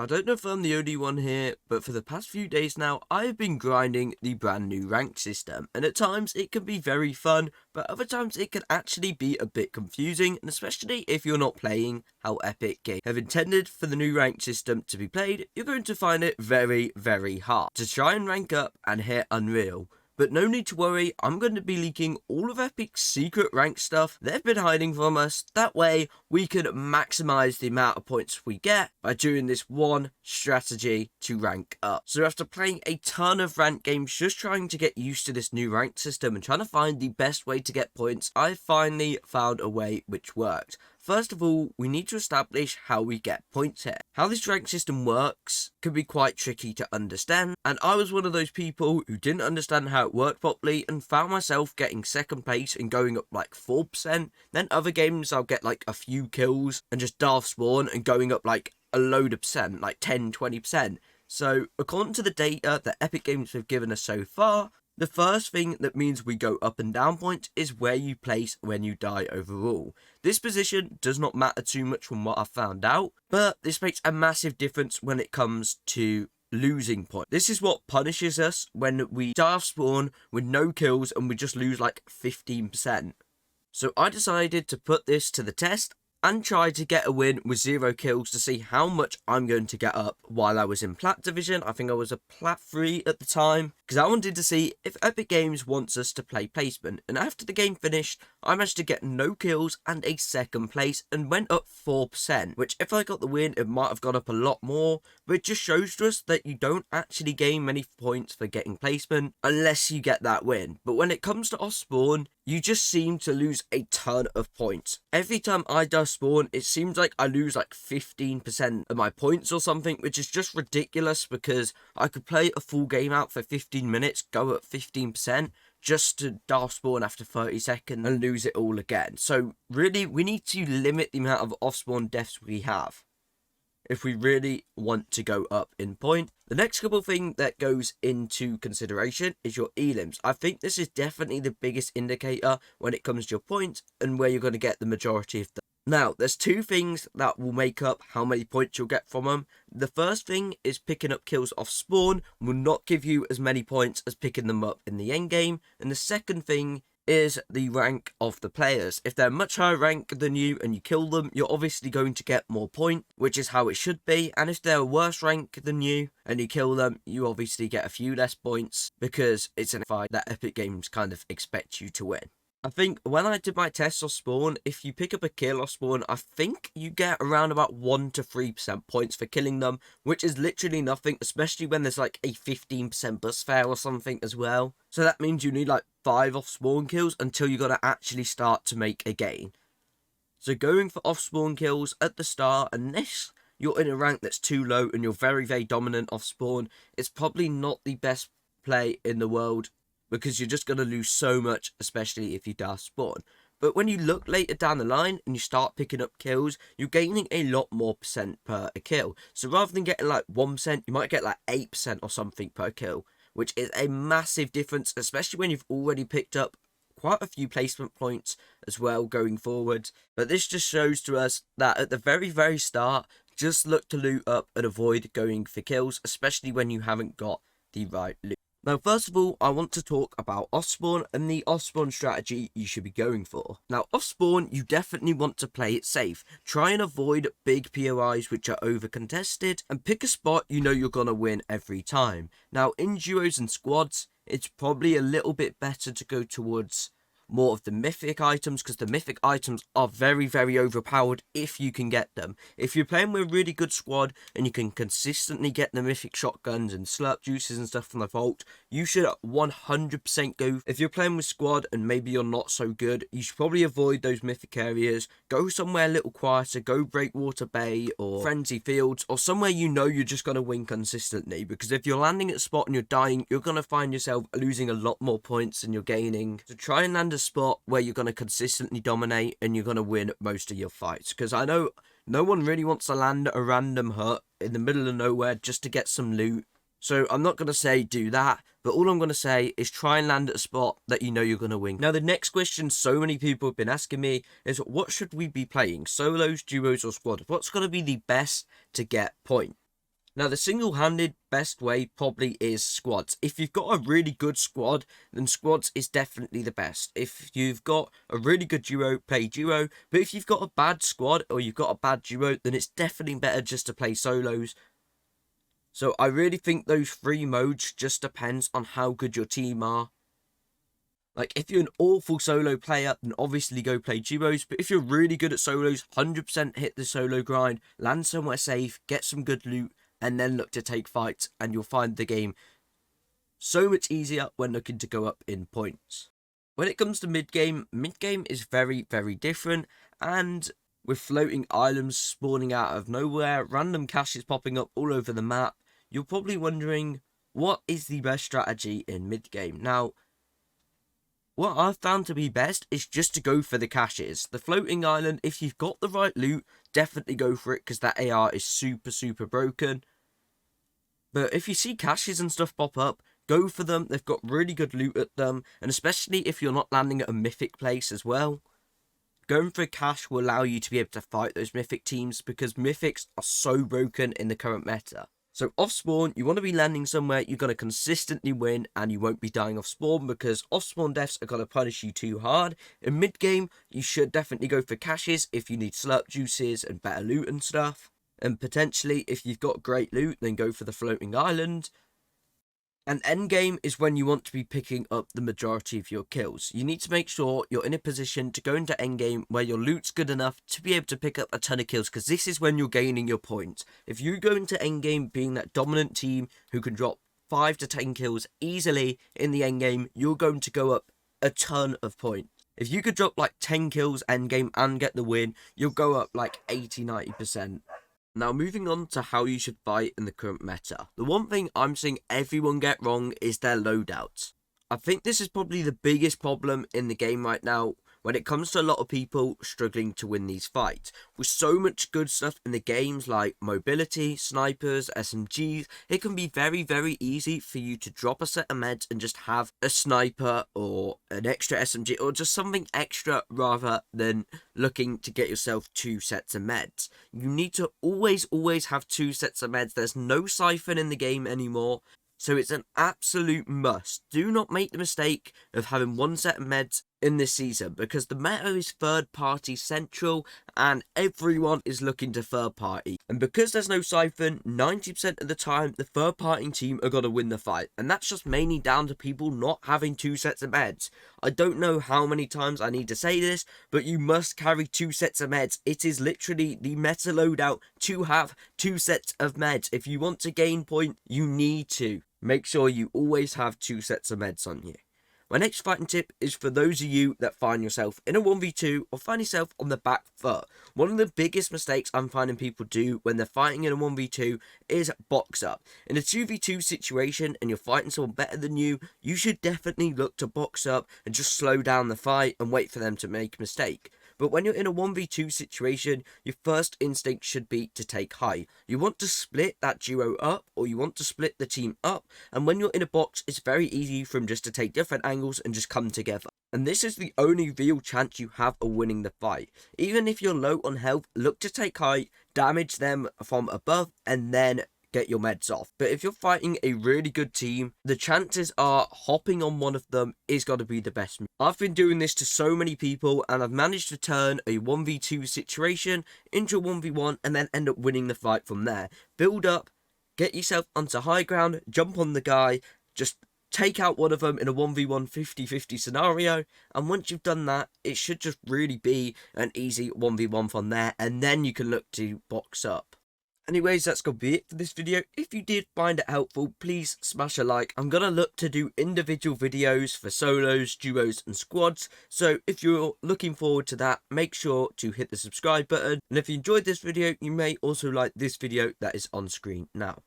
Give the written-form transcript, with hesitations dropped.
I don't know if I'm the only one here, but for the past few days now, I've been grinding the brand new rank system, and at times it can be very fun, but other times it can actually be a bit confusing, and especially if you're not playing how Epic Games have intended for the new rank system to be played, you're going to find it very, very hard to try and rank up and hit Unreal. But no need to worry, I'm going to be leaking all of Epic's secret rank stuff they've been hiding from us. That way, we can maximize the amount of points we get by doing this one strategy to rank up. So after playing a ton of rank games, just trying to get used to this new rank system and trying to find the best way to get points, I finally found a way which worked. First of all, we need to establish how we get points here. How this rank system works can be quite tricky to understand, and I was one of those people who didn't understand how it worked properly and found myself getting second place and going up like 4%. Then other games I'll get like a few kills and just daft spawn and going up like a load of percent, like 10-20%. So according to the data that Epic Games have given us so far, the first thing that means we go up and down points is where you place when you die overall. This position does not matter too much from what I've found out, but this makes a massive difference when it comes to losing points. This is what punishes us when we die off spawn with no kills and we just lose like 15%. So I decided to put this to the test and try to get a win with 0 kills to see how much I'm going to get up while I was in Plat Division. I think I was a Plat 3 at the time, because I wanted to see if Epic Games wants us to play placement. And after the game finished, I managed to get no kills and a second place and went up 4%, which if I got the win, it might have gone up a lot more, but it just shows to us that you don't actually gain many points for getting placement unless you get that win. But when it comes to off spawn, you just seem to lose a ton of points. Every time I die spawn, it seems like I lose like 15% of my points or something, which is just ridiculous because I could play a full game out for 15 minutes, go at 15%, just to daft spawn after 30 seconds and lose it all again. So really, we need to limit the amount of off-spawn deaths we have if we really want to go up in point. The next couple thing that goes into consideration is your elims. I think this is definitely the biggest indicator when it comes to your points and where you're going to get the majority of them. Now, there's two things that will make up how many points you'll get from them. The first thing is picking up kills off spawn will not give you as many points as picking them up in the end game. And the second thing is the rank of the players. If they're much higher rank than you and you kill them, you're obviously going to get more points, which is how it should be. And if they're a worse rank than you and you kill them, you obviously get a few less points because it's a fight that Epic Games kind of expect you to win. I think when I did my tests off spawn, if you pick up a kill off spawn, I think you get around about 1 to 3% points for killing them, which is literally nothing, especially when there's like a 15% bus fail or something as well. So that means you need like 5 off spawn kills until you're going to actually start to make a gain. So going for off spawn kills at the start, unless you're in a rank that's too low and you're very, very dominant off spawn, it's probably not the best play in the world, because you're just going to lose so much, especially if you daft spawn. But when you look later down the line and you start picking up kills, you're gaining a lot more percent per a kill. So rather than getting like 1%, you might get like 8% or something per kill, which is a massive difference, especially when you've already picked up quite a few placement points as well going forward. But this just shows to us that at the very, very start, just look to loot up and avoid going for kills, especially when you haven't got the right loot. Now, first of all, I want to talk about off-spawn and the off-spawn strategy you should be going for. Now, off-spawn, you definitely want to play it safe. Try and avoid big POIs which are over-contested, and pick a spot you know you're going to win every time. Now, in duos and squads, it's probably a little bit better to go towards more of the mythic items, because the mythic items are very, very overpowered if you can get them. If you're playing with a really good squad and you can consistently get the mythic shotguns and slurp juices and stuff from the vault, you should 100% go. If you're playing with squad and maybe you're not so good, you should probably avoid those mythic areas. Go somewhere a little quieter, go Breakwater Bay or Frenzy Fields, or somewhere you know you're just going to win consistently, because if you're landing at a spot and you're dying, you're going to find yourself losing a lot more points than you're gaining. So try and land a spot where you're going to consistently dominate and you're going to win most of your fights, because I know no one really wants to land a random hut in the middle of nowhere just to get some loot. So I'm not going to say do that, but all I'm going to say is try and land at a spot that you know you're going to win. Now, the next question so many people have been asking me is, what should we be playing? Solos, duos, or squads? What's going to be the best to get points? Now, the single-handed best way probably is squads. If you've got a really good squad, then squads is definitely the best. If you've got a really good duo, play duo. But if you've got a bad squad or you've got a bad duo, then it's definitely better just to play solos. So I really think those 3 modes just depends on how good your team are. Like, if you're an awful solo player, then obviously go play duos. But if you're really good at solos, 100% hit the solo grind, land somewhere safe, get some good loot, and then look to take fights, and you'll find the game so much easier when looking to go up in points. When it comes to mid-game is very, very different, and with floating islands spawning out of nowhere, random caches popping up all over the map, you're probably wondering, what is the best strategy in mid-game? Now, what I've found to be best is just to go for the caches. The floating island, if you've got the right loot, definitely go for it, because that AR is super, super broken. But if you see caches and stuff pop up, go for them. They've got really good loot at them, and especially if you're not landing at a mythic place as well. Going for a cache will allow you to be able to fight those mythic teams, because mythics are so broken in the current meta. So off spawn, you want to be landing somewhere you're going to consistently win, and you won't be dying off spawn, because off spawn deaths are going to punish you too hard. In mid game, you should definitely go for caches if you need slurp juices and better loot and stuff. And potentially, if you've got great loot, then go for the floating island. And endgame is when you want to be picking up the majority of your kills. You need to make sure you're in a position to go into endgame where your loot's good enough to be able to pick up a ton of kills, because this is when you're gaining your points. If you go into endgame being that dominant team who can drop 5 to 10 kills easily in the endgame, you're going to go up a ton of points. If you could drop like 10 kills endgame and get the win, you'll go up like 80-90%. Now, moving on to how you should fight in the current meta. The one thing I'm seeing everyone get wrong is their loadouts. I think this is probably the biggest problem in the game right now when it comes to a lot of people struggling to win these fights. With so much good stuff in the games like mobility, snipers, SMGs, it can be very, very easy for you to drop a set of meds and just have a sniper or an extra SMG or just something extra rather than looking to get yourself 2 sets of meds. You need to always have 2 sets of meds. There's no siphon in the game anymore. So it's an absolute must. Do not make the mistake of having 1 set of meds in this season, because the meta is third party central and everyone is looking to third party. And because there's no siphon, 90% of the time the third party team are going to win the fight. And that's just mainly down to people not having 2 sets of meds. I don't know how many times I need to say this, but you must carry 2 sets of meds. It is literally the meta loadout to have 2 sets of meds. If you want to gain point, you need to make sure you always have 2 sets of meds on you. My next fighting tip is for those of you that find yourself in a 1v2 or find yourself on the back foot. One of the biggest mistakes I'm finding people do when they're fighting in a 1v2 is box up. In a 2v2 situation and you're fighting someone better than you, you should definitely look to box up and just slow down the fight and wait for them to make a mistake. But when you're in a 1v2 situation, your first instinct should be to take high. You want to split that duo up, or you want to split the team up, and when you're in a box, it's very easy for them just to take different angles and just come together. And this is the only real chance you have of winning the fight. Even if you're low on health, look to take high, damage them from above, and then get your meds off. But if you're fighting a really good team, the chances are hopping on one of them is going to be the best move. I've been doing this to so many people, and I've managed to turn a 1v2 situation into a 1v1 and then end up winning the fight from there. Build up, get yourself onto high ground, jump on the guy, just take out one of them in a 1v1 50-50 scenario, and once you've done that, it should just really be an easy 1v1 from there, and then you can look to box up. Anyways, that's going to be it for this video. If you did find it helpful, please smash a like. I'm going to look to do individual videos for solos, duos and squads. So if you're looking forward to that, make sure to hit the subscribe button. And if you enjoyed this video, you may also like this video that is on screen now.